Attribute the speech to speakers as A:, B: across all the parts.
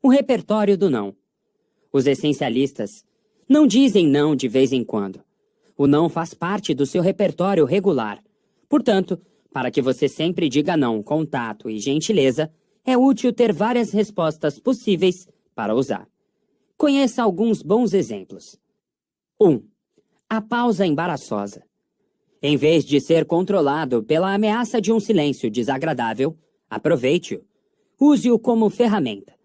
A: o repertório do não. Os essencialistas não dizem não de vez em quando. O não faz parte do seu repertório regular. Portanto, para que você sempre diga não com tato e gentileza, é útil ter várias respostas possíveis para usar. Conheça alguns bons exemplos. 1. A pausa embaraçosa. Em vez de ser controlado pela ameaça de um silêncio desagradável, aproveite-o. Use-o como ferramenta.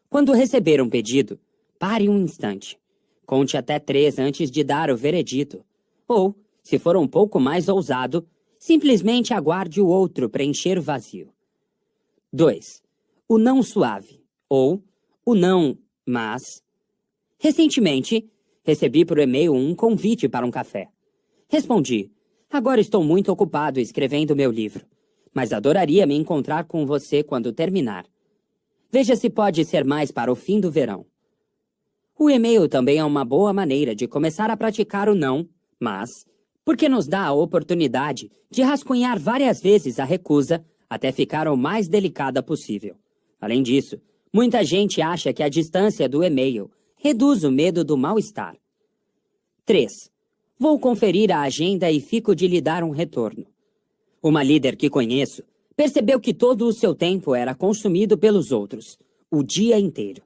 A: Quando receber um pedido, pare um instante. Conte até 3 antes de dar o veredito. Ou, se for um pouco mais ousado, simplesmente aguarde o outro preencher o vazio. 2. O não suave, ou o não, mas... Recentemente, recebi por e-mail um convite para um café. Respondi, agora estou muito ocupado escrevendo meu livro, mas adoraria me encontrar com você quando terminar. Veja se pode ser mais para o fim do verão. O e-mail também é uma boa maneira de começar a praticar o não, mas, porque nos dá a oportunidade de rascunhar várias vezes a recusa até ficar o mais delicada possível. Além disso, muita gente acha que a distância do e-mail reduz o medo do mal-estar. 3. Vou conferir a agenda e fico de lhe dar um retorno. Uma líder que conheço percebeu que todo o seu tempo era consumido pelos outros, o dia inteiro.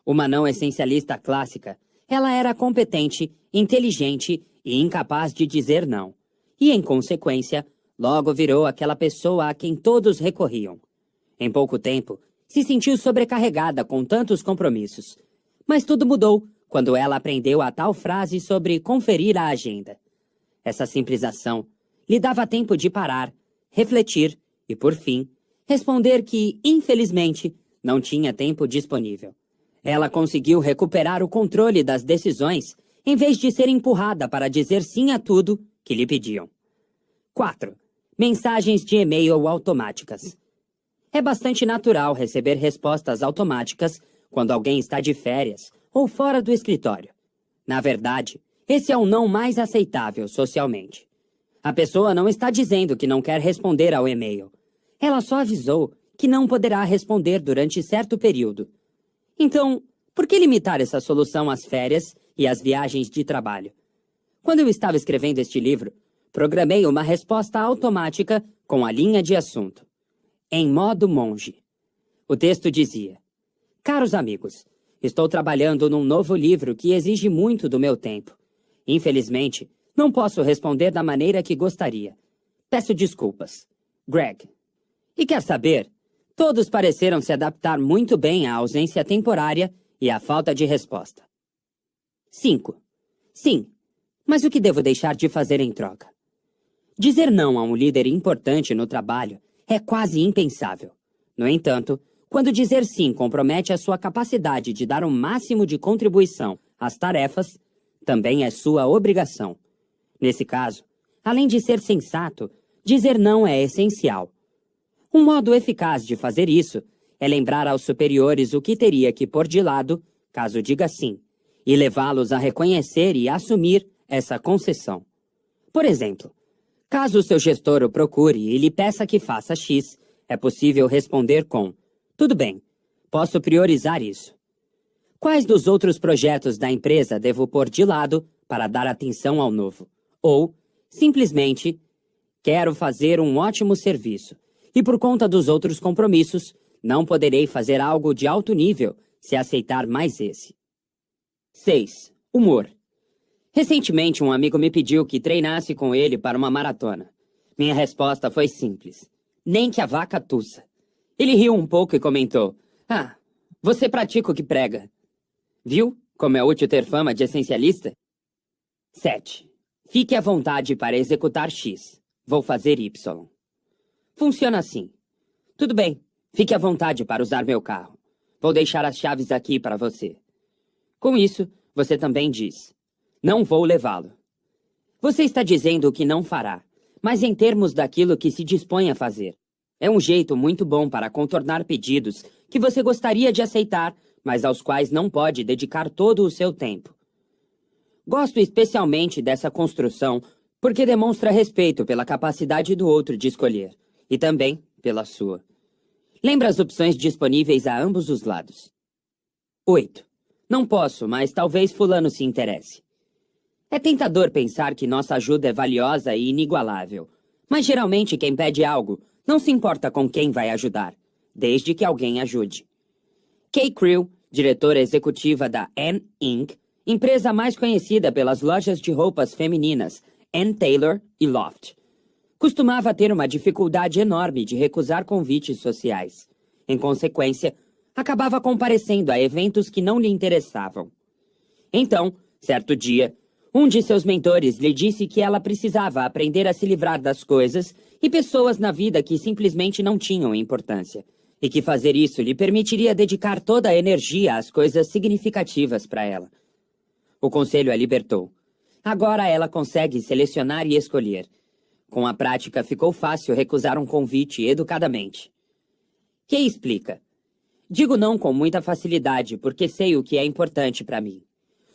A: Uma não essencialista clássica, ela era competente, inteligente e incapaz de dizer não. E, em consequência, logo virou aquela pessoa a quem todos recorriam. Em pouco tempo, se sentiu sobrecarregada com tantos compromissos. Mas tudo mudou quando ela aprendeu a tal frase sobre conferir a agenda. Essa simples ação lhe dava tempo de parar, refletir e, por fim, responder que, infelizmente, não tinha tempo disponível. Ela conseguiu recuperar o controle das decisões em vez de ser empurrada para dizer sim a tudo que lhe pediam. 4. Mensagens de e-mail automáticas. É bastante natural receber respostas automáticas quando alguém está de férias ou fora do escritório. Na verdade, esse é o não mais aceitável socialmente. A pessoa não está dizendo que não quer responder ao e-mail. Ela só avisou que não poderá responder durante certo período. Então, por que limitar essa solução às férias e às viagens de trabalho? Quando eu estava escrevendo este livro, programei uma resposta automática com a linha de assunto. Em modo monge. O texto dizia: Caros amigos, estou trabalhando num novo livro que exige muito do meu tempo. Infelizmente, não posso responder da maneira que gostaria. Peço desculpas. Greg. E quer saber? Todos pareceram se adaptar muito bem à ausência temporária e à falta de resposta. 5. Sim, mas o que devo deixar de fazer em troca? Dizer não a um líder importante no trabalho é quase impensável. No entanto, quando dizer sim compromete a sua capacidade de dar o máximo de contribuição às tarefas, também é sua obrigação. Nesse caso, além de ser sensato, dizer não é essencial. Um modo eficaz de fazer isso é lembrar aos superiores o que teria que pôr de lado, caso diga sim, e levá-los a reconhecer e assumir essa concessão. Por exemplo, caso o seu gestor o procure e lhe peça que faça X, é possível responder com: tudo bem, posso priorizar isso. Quais dos outros projetos da empresa devo pôr de lado para dar atenção ao novo? Ou, simplesmente, quero fazer um ótimo serviço e por conta dos outros compromissos, não poderei fazer algo de alto nível se aceitar mais esse. 6. Humor. Recentemente, um amigo me pediu que treinasse com ele para uma maratona. Minha resposta foi simples: nem que a vaca tussa. Ele riu um pouco e comentou: Ah, você pratica o que prega. Viu como é útil ter fama de essencialista? 7. Fique à vontade para executar X. Vou fazer Y. Funciona assim. Tudo bem, fique à vontade para usar meu carro. Vou deixar as chaves aqui para você. Com isso, você também diz: não vou levá-lo. Você está dizendo o que não fará, mas em termos daquilo que se dispõe a fazer. É um jeito muito bom para contornar pedidos que você gostaria de aceitar, mas aos quais não pode dedicar todo o seu tempo. Gosto especialmente dessa construção porque demonstra respeito pela capacidade do outro de escolher, e também pela sua. Lembra as opções disponíveis a ambos os lados. 8. Não posso, mas talvez fulano se interesse. É tentador pensar que nossa ajuda é valiosa e inigualável, mas geralmente quem pede algo não se importa com quem vai ajudar, desde que alguém ajude. Kay Creel, diretora executiva da Ann Inc., empresa mais conhecida pelas lojas de roupas femininas Ann Taylor e Loft, costumava ter uma dificuldade enorme de recusar convites sociais. Em consequência, acabava comparecendo a eventos que não lhe interessavam. Então, certo dia, um de seus mentores lhe disse que ela precisava aprender a se livrar das coisas e pessoas na vida que simplesmente não tinham importância, e que fazer isso lhe permitiria dedicar toda a energia às coisas significativas para ela. O conselho a libertou. Agora ela consegue selecionar e escolher. Com a prática, ficou fácil recusar um convite educadamente. Kay explica. Digo não com muita facilidade, porque sei o que é importante para mim.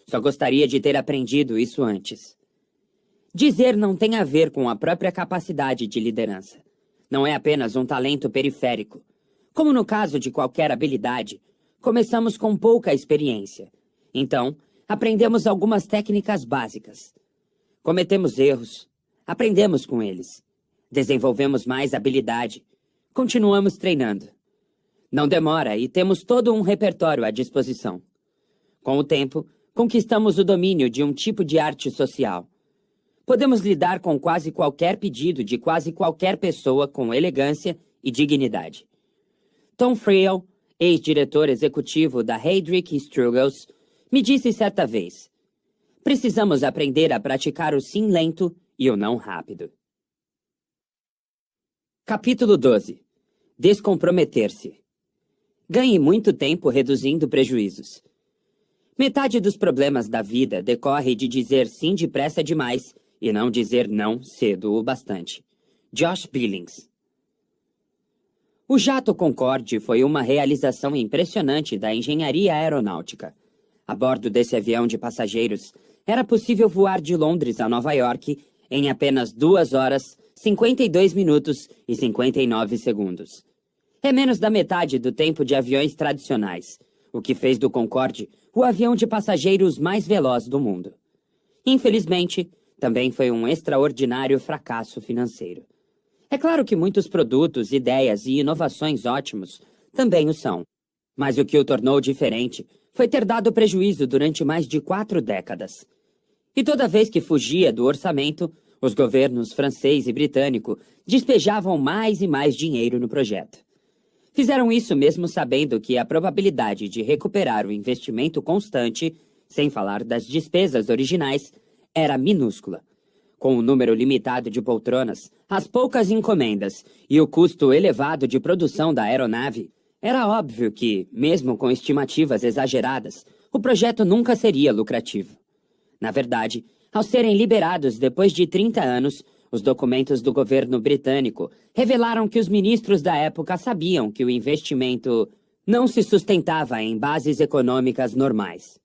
A: Só gostaria de ter aprendido isso antes. Dizer não tem a ver com a própria capacidade de liderança. Não é apenas um talento periférico. Como no caso de qualquer habilidade, começamos com pouca experiência. Então, aprendemos algumas técnicas básicas. Cometemos erros. Aprendemos com eles. Desenvolvemos mais habilidade. Continuamos treinando. Não demora e temos todo um repertório à disposição. Com o tempo, conquistamos o domínio de um tipo de arte social. Podemos lidar com quase qualquer pedido de quase qualquer pessoa com elegância e dignidade. Tom Friel, ex-diretor executivo da Heydrich Struggles, me disse certa vez: precisamos aprender a praticar o sim lento e o não rápido. Capítulo 12. Descomprometer-se. Ganhe muito tempo reduzindo prejuízos. Metade dos problemas da vida decorre de dizer sim depressa demais e não dizer não cedo o bastante. Josh Billings. O jato Concorde foi uma realização impressionante da engenharia aeronáutica. A bordo desse avião de passageiros, era possível voar de Londres a Nova York em apenas 2 horas, 52 minutos e 59 segundos. É menos da metade do tempo de aviões tradicionais, o que fez do Concorde o avião de passageiros mais veloz do mundo. Infelizmente, também foi um extraordinário fracasso financeiro. É claro que muitos produtos, ideias e inovações ótimos também o são, mas o que o tornou diferente foi ter dado prejuízo durante mais de 4 décadas. E toda vez que fugia do orçamento, os governos francês e britânico despejavam mais e mais dinheiro no projeto. Fizeram isso mesmo sabendo que a probabilidade de recuperar o investimento constante, sem falar das despesas originais, era minúscula. Com o número limitado de poltronas, as poucas encomendas e o custo elevado de produção da aeronave, era óbvio que, mesmo com estimativas exageradas, o projeto nunca seria lucrativo. Na verdade, ao serem liberados depois de 30 anos, os documentos do governo britânico revelaram que os ministros da época sabiam que o investimento não se sustentava em bases econômicas normais.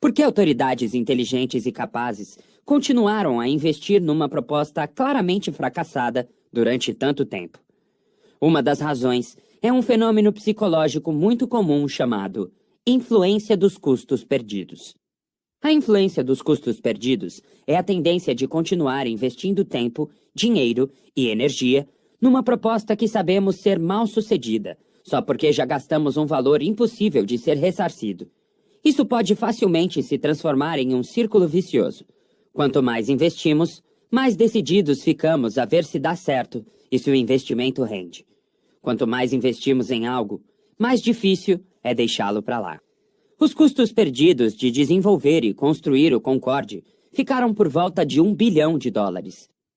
A: Porque autoridades inteligentes e capazes continuaram a investir numa proposta claramente fracassada durante tanto tempo? Uma das razões é um fenômeno psicológico muito comum chamado influência dos custos perdidos. A influência dos custos perdidos é a tendência de continuar investindo tempo, dinheiro e energia numa proposta que sabemos ser mal sucedida, só porque já gastamos um valor impossível de ser ressarcido. Isso pode facilmente se transformar em um círculo vicioso. Quanto mais investimos, mais decididos ficamos a ver se dá certo e se o investimento rende. Quanto mais investimos em algo, mais difícil é deixá-lo para lá. Os custos perdidos de desenvolver e construir o Concorde ficaram por volta de US$ 1 bilhão.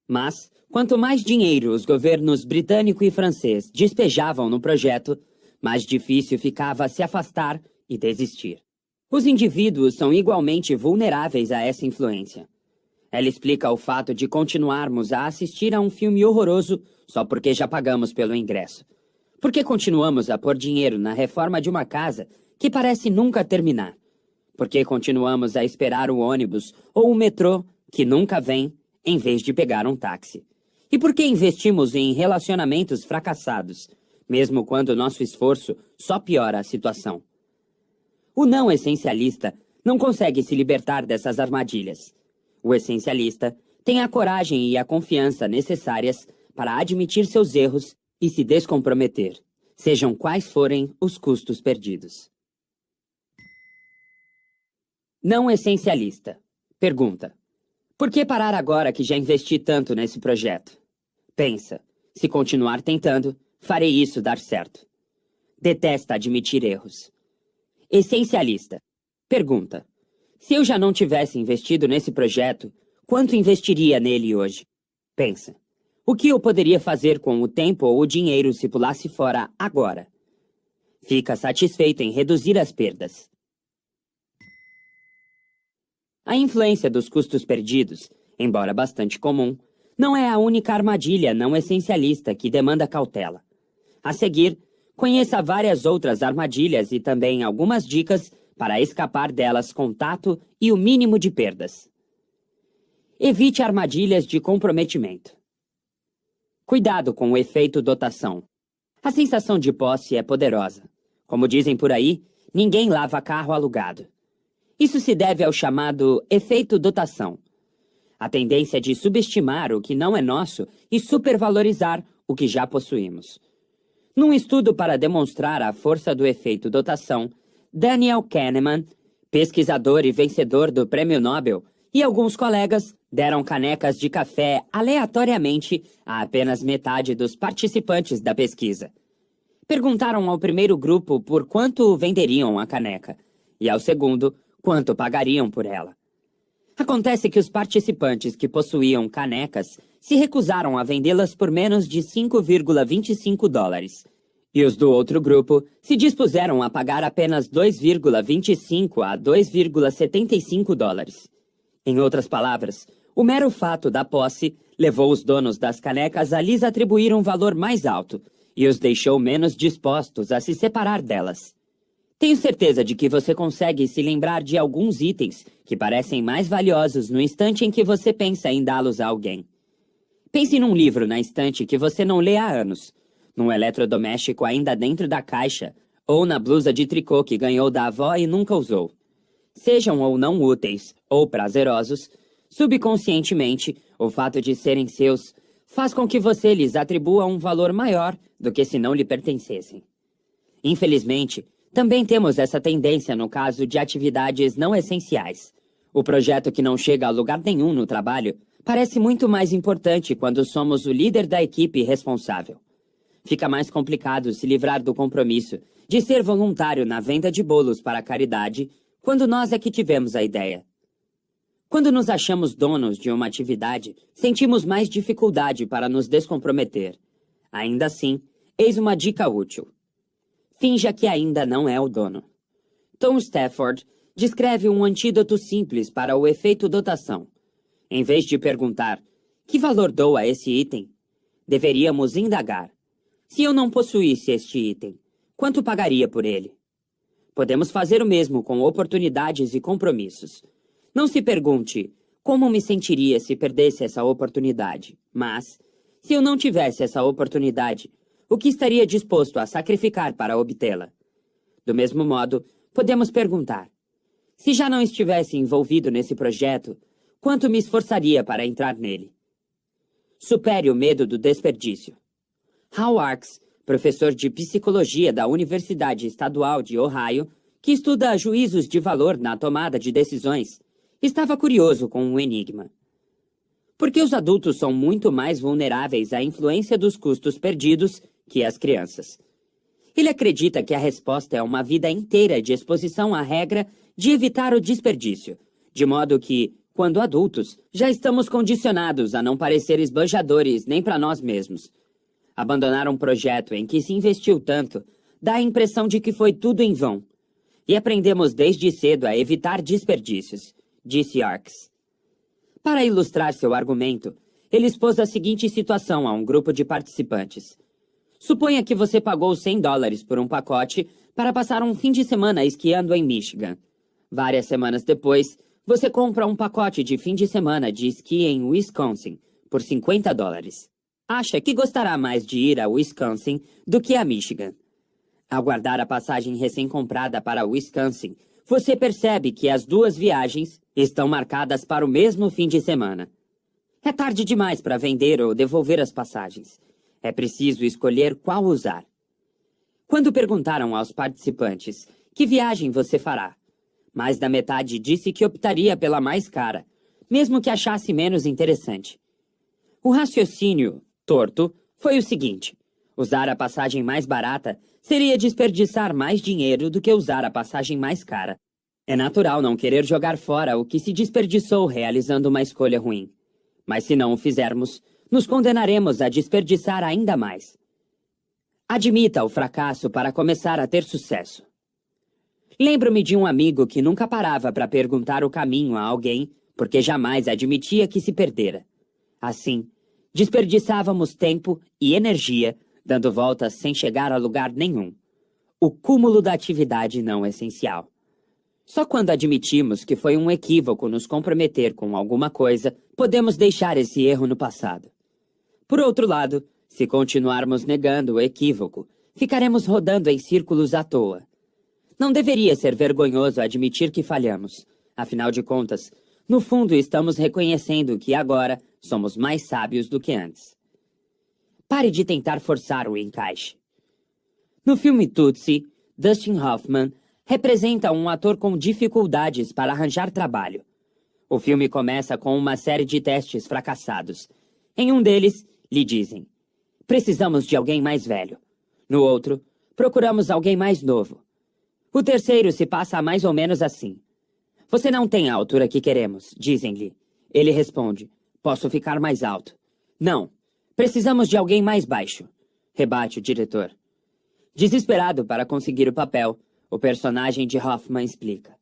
A: Mas, quanto mais dinheiro os governos britânico e francês despejavam no projeto, mais difícil ficava se afastar e desistir. Os indivíduos são igualmente vulneráveis a essa influência. Ela explica o fato de continuarmos a assistir a um filme horroroso só porque já pagamos pelo ingresso. Porque continuamos a pôr dinheiro na reforma de uma casa que parece nunca terminar. Porque continuamos a esperar o ônibus ou o metrô que nunca vem, em vez de pegar um táxi. E porque investimos em relacionamentos fracassados, mesmo quando nosso esforço só piora a situação. O não essencialista não consegue se libertar dessas armadilhas. O essencialista tem a coragem e a confiança necessárias para admitir seus erros e se descomprometer, sejam quais forem os custos perdidos. Não essencialista. Pergunta: por que parar agora que já investi tanto nesse projeto? Pensa: se continuar tentando, farei isso dar certo. Detesta admitir erros. Essencialista. Pergunta: se eu já não tivesse investido nesse projeto, quanto investiria nele hoje? Pensa: o que eu poderia fazer com o tempo ou o dinheiro se pulasse fora agora? Fica satisfeito em reduzir as perdas. A influência dos custos perdidos, embora bastante comum, não é a única armadilha não essencialista que demanda cautela. A seguir, conheça várias outras armadilhas e também algumas dicas para escapar delas com tato e o mínimo de perdas. Evite armadilhas de comprometimento. Cuidado com o efeito dotação. A sensação de posse é poderosa. Como dizem por aí, ninguém lava carro alugado. Isso se deve ao chamado efeito dotação. A tendência de subestimar o que não é nosso e supervalorizar o que já possuímos. Num estudo para demonstrar a força do efeito dotação, Daniel Kahneman, pesquisador e vencedor do Prêmio Nobel, e alguns colegas deram canecas de café aleatoriamente a apenas metade dos participantes da pesquisa. Perguntaram ao primeiro grupo por quanto venderiam a caneca, e ao segundo, quanto pagariam por ela. Acontece que os participantes que possuíam canecas se recusaram a vendê-las por menos de $5,25, e os do outro grupo se dispuseram a pagar apenas $2,25 a $2,75. Em outras palavras, o mero fato da posse levou os donos das canecas a lhes atribuir um valor mais alto e os deixou menos dispostos a se separar delas. Tenho certeza de que você consegue se lembrar de alguns itens que parecem mais valiosos no instante em que você pensa em dá-los a alguém. Pense num livro na estante que você não lê há anos, num eletrodoméstico ainda dentro da caixa, ou na blusa de tricô que ganhou da avó e nunca usou. Sejam ou não úteis, ou prazerosos, subconscientemente, o fato de serem seus faz com que você lhes atribua um valor maior do que se não lhe pertencessem. Infelizmente, também temos essa tendência no caso de atividades não essenciais. O projeto que não chega a lugar nenhum no trabalho parece muito mais importante quando somos o líder da equipe responsável. Fica mais complicado se livrar do compromisso de ser voluntário na venda de bolos para a caridade quando nós é que tivemos a ideia. Quando nos achamos donos de uma atividade, sentimos mais dificuldade para nos descomprometer. Ainda assim, eis uma dica útil. Finja que ainda não é o dono. Tom Stafford descreve um antídoto simples para o efeito dotação. Em vez de perguntar, que valor dou a esse item? Deveríamos indagar. Se eu não possuísse este item, quanto pagaria por ele? Podemos fazer o mesmo com oportunidades e compromissos. Não se pergunte, como me sentiria se perdesse essa oportunidade? Mas, se eu não tivesse essa oportunidade, o que estaria disposto a sacrificar para obtê-la? Do mesmo modo, podemos perguntar, se já não estivesse envolvido nesse projeto, quanto me esforçaria para entrar nele? Supere o medo do desperdício. Hal Arks, professor de psicologia da Universidade Estadual de Ohio, que estuda juízos de valor na tomada de decisões, estava curioso com um enigma. Por que os adultos são muito mais vulneráveis à influência dos custos perdidos que as crianças? Ele acredita que a resposta é uma vida inteira de exposição à regra de evitar o desperdício, de modo que, quando adultos, já estamos condicionados a não parecer esbanjadores nem para nós mesmos. Abandonar um projeto em que se investiu tanto dá a impressão de que foi tudo em vão. E aprendemos desde cedo a evitar desperdícios, disse Arks. Para ilustrar seu argumento, ele expôs a seguinte situação a um grupo de participantes. Suponha que você pagou $100 por um pacote para passar um fim de semana esquiando em Michigan. Várias semanas depois, você compra um pacote de fim de semana de esqui em Wisconsin por $50. Acha que gostará mais de ir a Wisconsin do que a Michigan. Ao guardar a passagem recém-comprada para Wisconsin, você percebe que as 2 viagens estão marcadas para o mesmo fim de semana. É tarde demais para vender ou devolver as passagens. É preciso escolher qual usar. Quando perguntaram aos participantes que viagem você fará, mais da metade disse que optaria pela mais cara, mesmo que achasse menos interessante. O raciocínio torto foi o seguinte: usar a passagem mais barata seria desperdiçar mais dinheiro do que usar a passagem mais cara. É natural não querer jogar fora o que se desperdiçou realizando uma escolha ruim. Mas se não o fizermos, nos condenaremos a desperdiçar ainda mais. Admita o fracasso para começar a ter sucesso. Lembro-me de um amigo que nunca parava para perguntar o caminho a alguém, porque jamais admitia que se perdera. Assim, desperdiçávamos tempo e energia, dando voltas sem chegar a lugar nenhum. O cúmulo da atividade não essencial. Só quando admitimos que foi um equívoco nos comprometer com alguma coisa, podemos deixar esse erro no passado. Por outro lado, se continuarmos negando o equívoco, ficaremos rodando em círculos à toa. Não deveria ser vergonhoso admitir que falhamos. Afinal de contas, no fundo estamos reconhecendo que agora somos mais sábios do que antes. Pare de tentar forçar o encaixe. No filme Tootsie, Dustin Hoffman representa um ator com dificuldades para arranjar trabalho. O filme começa com uma série de testes fracassados. Em um deles, lhe dizem: precisamos de alguém mais velho. No outro, procuramos alguém mais novo. O terceiro se passa mais ou menos assim: você não tem a altura que queremos, dizem-lhe. Ele responde: posso ficar mais alto. Não, precisamos de alguém mais baixo, rebate o diretor. Desesperado para conseguir o papel, o personagem de Hoffman explica: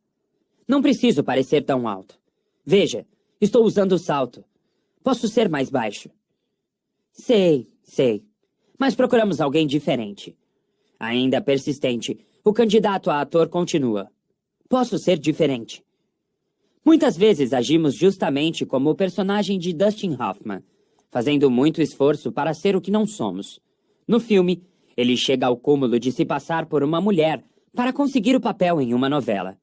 A: não preciso parecer tão alto. Veja, estou usando o salto. Posso ser mais baixo. Sei. Mas procuramos alguém diferente. Ainda persistente, o candidato a ator continua: posso ser diferente. Muitas vezes agimos justamente como o personagem de Dustin Hoffman, fazendo muito esforço para ser o que não somos. No filme, ele chega ao cúmulo de se passar por uma mulher para conseguir o papel em uma novela.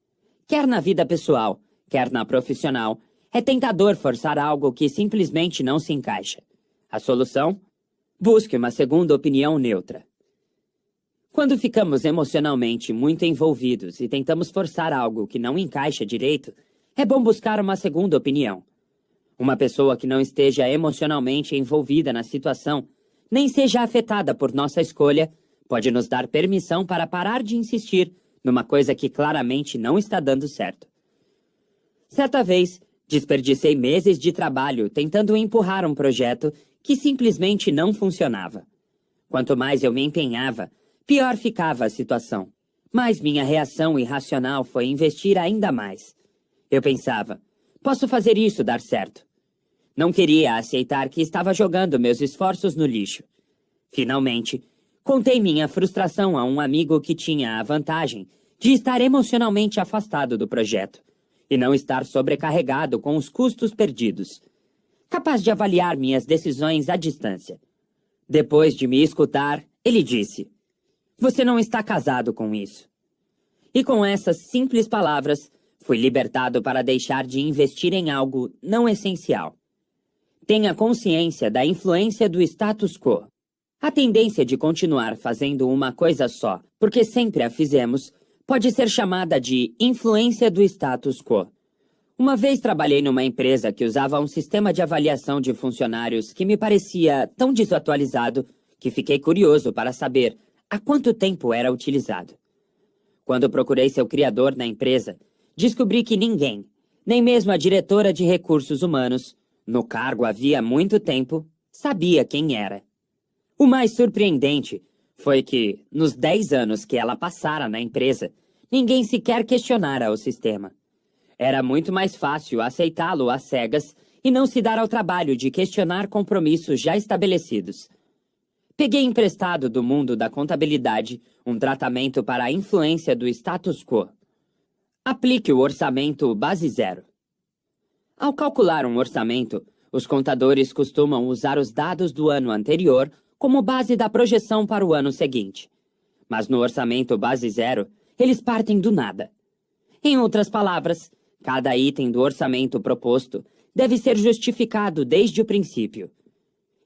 A: Quer na vida pessoal, quer na profissional, é tentador forçar algo que simplesmente não se encaixa. A solução? Busque uma segunda opinião neutra. Quando ficamos emocionalmente muito envolvidos e tentamos forçar algo que não encaixa direito, é bom buscar uma segunda opinião. Uma pessoa que não esteja emocionalmente envolvida na situação, nem seja afetada por nossa escolha, pode nos dar permissão para parar de insistir numa coisa que claramente não está dando certo. Certa vez, desperdicei meses de trabalho tentando empurrar um projeto que simplesmente não funcionava. Quanto mais eu me empenhava, pior ficava a situação. Mas minha reação irracional foi investir ainda mais. Eu pensava: posso fazer isso dar certo. Não queria aceitar que estava jogando meus esforços no lixo. Finalmente, contei minha frustração a um amigo que tinha a vantagem de estar emocionalmente afastado do projeto e não estar sobrecarregado com os custos perdidos, capaz de avaliar minhas decisões à distância. Depois de me escutar, ele disse: você não está casado com isso. E com essas simples palavras, fui libertado para deixar de investir em algo não essencial. Tenha consciência da influência do status quo. A tendência de continuar fazendo uma coisa só, porque sempre a fizemos, pode ser chamada de influência do status quo. Uma vez trabalhei numa empresa que usava um sistema de avaliação de funcionários que me parecia tão desatualizado que fiquei curioso para saber há quanto tempo era utilizado. Quando procurei seu criador na empresa, descobri que ninguém, nem mesmo a diretora de recursos humanos, no cargo havia muito tempo, sabia quem era. O mais surpreendente foi que, nos 10 anos que ela passara na empresa, ninguém sequer questionara o sistema. Era muito mais fácil aceitá-lo às cegas e não se dar ao trabalho de questionar compromissos já estabelecidos. Peguei emprestado do mundo da contabilidade um tratamento para a influência do status quo. Aplique o orçamento base zero. Ao calcular um orçamento, os contadores costumam usar os dados do ano anterior como base da projeção para o ano seguinte. Mas no orçamento base zero, eles partem do nada. Em outras palavras, cada item do orçamento proposto deve ser justificado desde o princípio.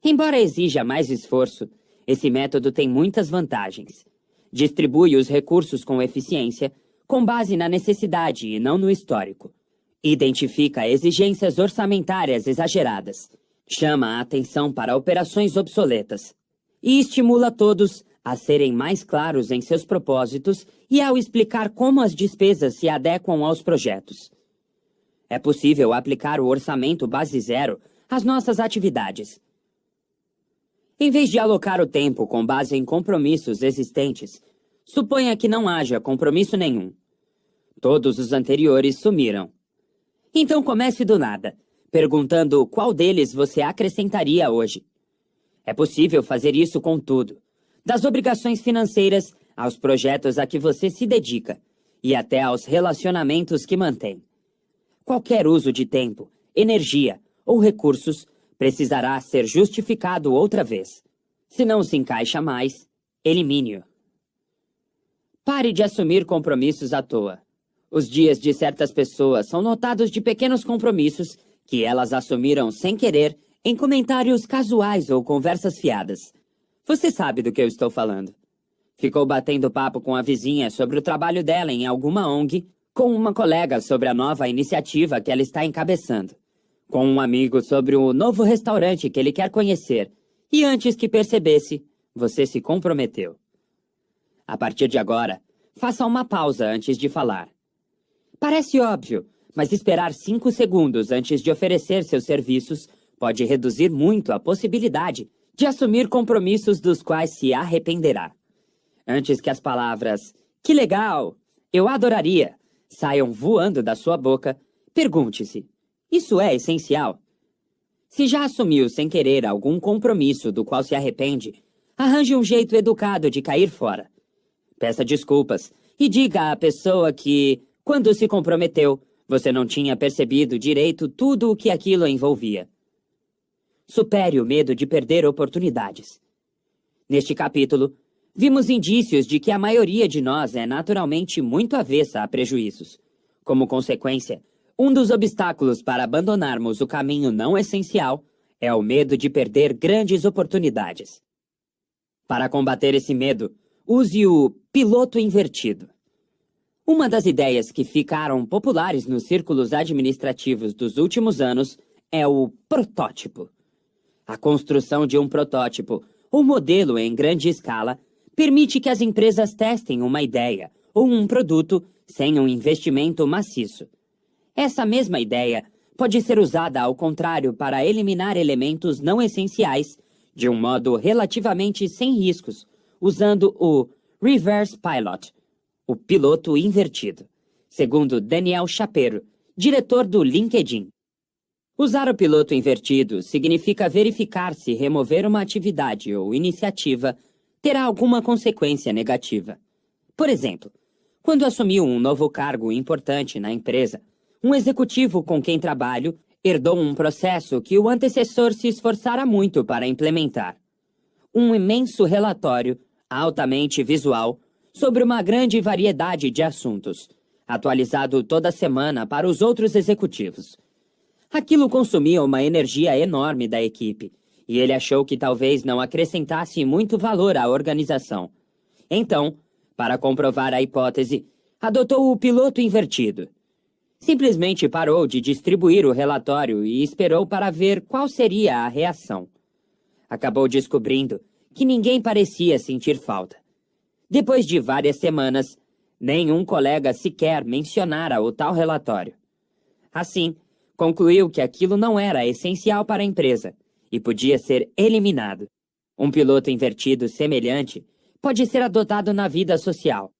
A: Embora exija mais esforço, esse método tem muitas vantagens. Distribui os recursos com eficiência, com base na necessidade e não no histórico. Identifica exigências orçamentárias exageradas, chama a atenção para operações obsoletas e estimula todos a serem mais claros em seus propósitos e ao explicar como as despesas se adequam aos projetos. É possível aplicar o orçamento base zero às nossas atividades. Em vez de alocar o tempo com base em compromissos existentes, suponha que não haja compromisso nenhum. Todos os anteriores sumiram. Então comece do nada, perguntando qual deles você acrescentaria hoje. É possível fazer isso com tudo, das obrigações financeiras aos projetos a que você se dedica e até aos relacionamentos que mantém. Qualquer uso de tempo, energia ou recursos precisará ser justificado outra vez. Se não se encaixa mais, elimine-o. Pare de assumir compromissos à toa. Os dias de certas pessoas são notados de pequenos compromissos que elas assumiram sem querer em comentários casuais ou conversas fiadas. Você sabe do que eu estou falando. Ficou batendo papo com a vizinha sobre o trabalho dela em alguma ONG, com uma colega sobre a nova iniciativa que ela está encabeçando, com um amigo sobre o novo restaurante que ele quer conhecer, e antes que percebesse, você se comprometeu. A partir de agora, faça uma pausa antes de falar. Parece óbvio, mas esperar 5 segundos antes de oferecer seus serviços pode reduzir muito a possibilidade de assumir compromissos dos quais se arrependerá. Antes que as palavras "que legal", "eu adoraria" saiam voando da sua boca, pergunte-se: isso é essencial? Se já assumiu sem querer algum compromisso do qual se arrepende, arranje um jeito educado de cair fora. Peça desculpas e diga à pessoa que, quando se comprometeu, você não tinha percebido direito tudo o que aquilo envolvia. Supere o medo de perder oportunidades. Neste capítulo, vimos indícios de que a maioria de nós é naturalmente muito avessa a prejuízos. Como consequência, um dos obstáculos para abandonarmos o caminho não essencial é o medo de perder grandes oportunidades. Para combater esse medo, use o piloto invertido. Uma das ideias que ficaram populares nos círculos administrativos dos últimos anos é o protótipo. A construção de um protótipo, ou modelo em grande escala, permite que as empresas testem uma ideia ou um produto sem um investimento maciço. Essa mesma ideia pode ser usada ao contrário para eliminar elementos não essenciais de um modo relativamente sem riscos, usando o reverse pilot, o piloto invertido, segundo Daniel Shapiro, diretor do LinkedIn. Usar o piloto invertido significa verificar se remover uma atividade ou iniciativa terá alguma consequência negativa. Por exemplo, quando assumiu um novo cargo importante na empresa, um executivo com quem trabalho herdou um processo que o antecessor se esforçara muito para implementar. Um imenso relatório, altamente visual, sobre uma grande variedade de assuntos, atualizado toda semana para os outros executivos. Aquilo consumia uma energia enorme da equipe, e ele achou que talvez não acrescentasse muito valor à organização. Então, para comprovar a hipótese, adotou o piloto invertido. Simplesmente parou de distribuir o relatório e esperou para ver qual seria a reação. Acabou descobrindo que ninguém parecia sentir falta. Depois de várias semanas, nenhum colega sequer mencionara o tal relatório. Assim, concluiu que aquilo não era essencial para a empresa e podia ser eliminado. Um piloto invertido semelhante pode ser adotado na vida social.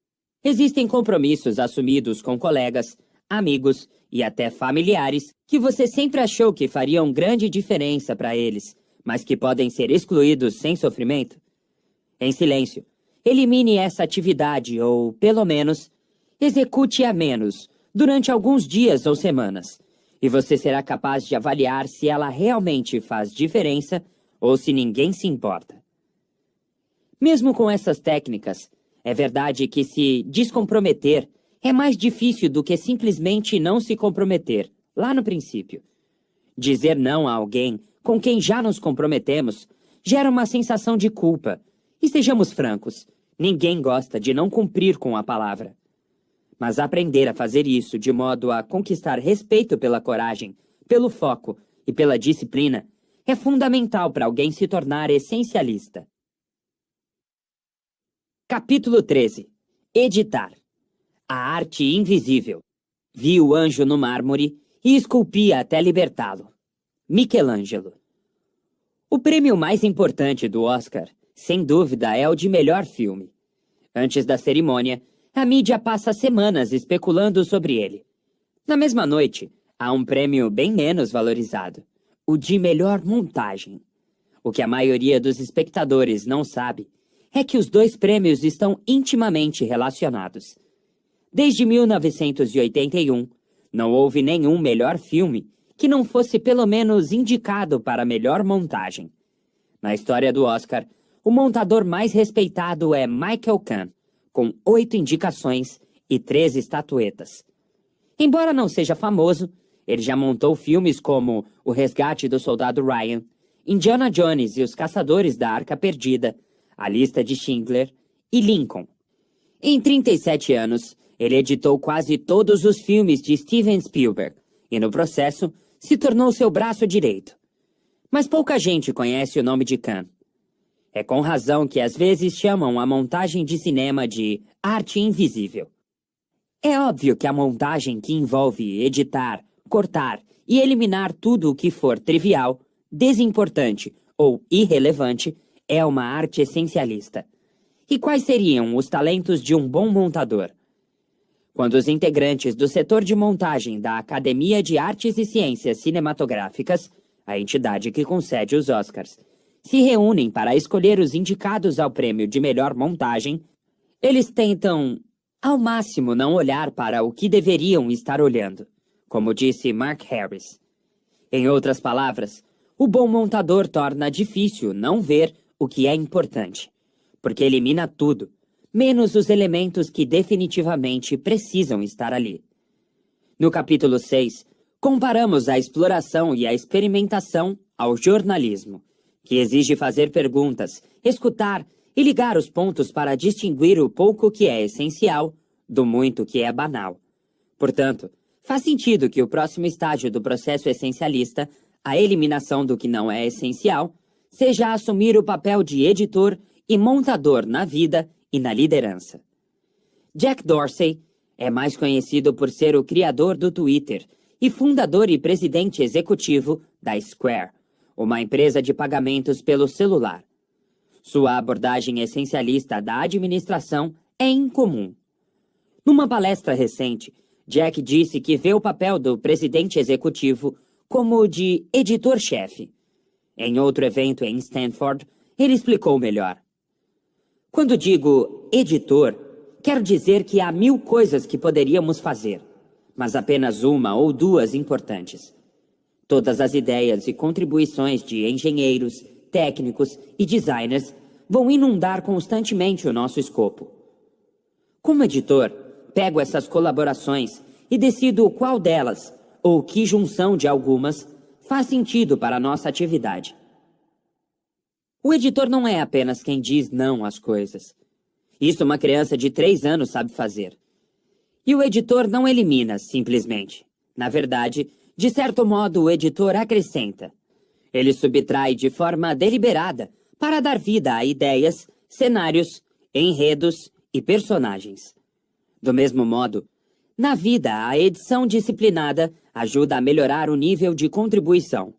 A: Existem compromissos assumidos com colegas, amigos e até familiares que você sempre achou que fariam grande diferença para eles, mas que podem ser excluídos sem sofrimento? Em silêncio, elimine essa atividade ou, pelo menos, execute-a menos durante alguns dias ou semanas, e você será capaz de avaliar se ela realmente faz diferença ou se ninguém se importa. Mesmo com essas técnicas, é verdade que se descomprometer é mais difícil do que simplesmente não se comprometer, lá no princípio. Dizer não a alguém com quem já nos comprometemos gera uma sensação de culpa. E sejamos francos, ninguém gosta de não cumprir com a palavra. Mas aprender a fazer isso de modo a conquistar respeito pela coragem, pelo foco e pela disciplina é fundamental para alguém se tornar essencialista. Capítulo 13. Editar. A arte invisível. Vi o anjo no mármore e esculpia até libertá-lo. Michelangelo. O prêmio mais importante do Oscar, sem dúvida, é o de melhor filme. Antes da cerimônia, a mídia passa semanas especulando sobre ele. Na mesma noite, há um prêmio bem menos valorizado, o de melhor montagem. O que a maioria dos espectadores não sabe é que os dois prêmios estão intimamente relacionados. Desde 1981, não houve nenhum melhor filme que não fosse pelo menos indicado para melhor montagem. Na história do Oscar, o montador mais respeitado é Michael Kahn, com 8 indicações e 3 estatuetas. Embora não seja famoso, ele já montou filmes como O Resgate do Soldado Ryan, Indiana Jones e os Caçadores da Arca Perdida, A Lista de Schindler e Lincoln. Em 37 anos, ele editou quase todos os filmes de Steven Spielberg e, no processo, se tornou seu braço direito. Mas pouca gente conhece o nome de Kahn. É com razão que às vezes chamam a montagem de cinema de arte invisível. É óbvio que a montagem que envolve editar, cortar e eliminar tudo o que for trivial, desimportante ou irrelevante é uma arte essencialista. E quais seriam os talentos de um bom montador? Quando os integrantes do setor de montagem da Academia de Artes e Ciências Cinematográficas, a entidade que concede os Oscars, se reúnem para escolher os indicados ao prêmio de melhor montagem, eles tentam, ao máximo, não olhar para o que deveriam estar olhando, como disse Mark Harris. Em outras palavras, o bom montador torna difícil não ver o que é importante, porque elimina tudo, menos os elementos que definitivamente precisam estar ali. No capítulo 6, comparamos a exploração e a experimentação ao jornalismo, que exige fazer perguntas, escutar e ligar os pontos para distinguir o pouco que é essencial do muito que é banal. Portanto, faz sentido que o próximo estágio do processo essencialista, a eliminação do que não é essencial, seja assumir o papel de editor e montador na vida e na liderança. Jack Dorsey é mais conhecido por ser o criador do Twitter e fundador e presidente executivo da Square, uma empresa de pagamentos pelo celular. Sua abordagem essencialista da administração é incomum. Numa palestra recente, Jack disse que vê o papel do presidente executivo como o de editor-chefe. Em outro evento em Stanford, ele explicou melhor. Quando digo editor, quero dizer que há 1000 coisas que poderíamos fazer, mas apenas uma ou duas importantes. Todas as ideias e contribuições de engenheiros, técnicos e designers vão inundar constantemente o nosso escopo. Como editor, pego essas colaborações e decido qual delas, ou que junção de algumas, faz sentido para a nossa atividade. O editor não é apenas quem diz não às coisas. Isso uma criança de 3 anos sabe fazer. E o editor não elimina, simplesmente. Na verdade, de certo modo, o editor acrescenta. Ele subtrai de forma deliberada para dar vida a ideias, cenários, enredos e personagens. Do mesmo modo, na vida, a edição disciplinada ajuda a melhorar o nível de contribuição.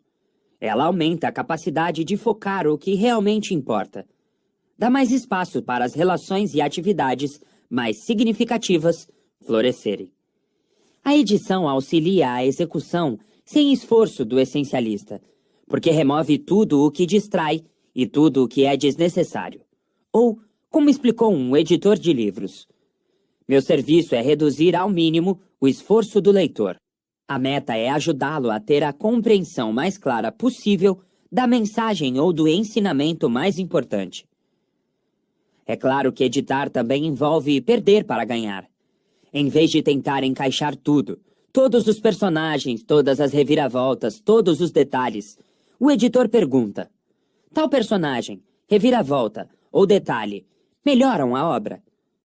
A: Ela aumenta a capacidade de focar o que realmente importa. Dá mais espaço para as relações e atividades mais significativas florescerem. A edição auxilia a execução sem esforço do essencialista, porque remove tudo o que distrai e tudo o que é desnecessário. Ou, como explicou um editor de livros, meu serviço é reduzir ao mínimo o esforço do leitor. A meta é ajudá-lo a ter a compreensão mais clara possível da mensagem ou do ensinamento mais importante. É claro que editar também envolve perder para ganhar. Em vez de tentar encaixar tudo, todos os personagens, todas as reviravoltas, todos os detalhes, o editor pergunta: tal personagem, reviravolta ou detalhe melhoram a obra?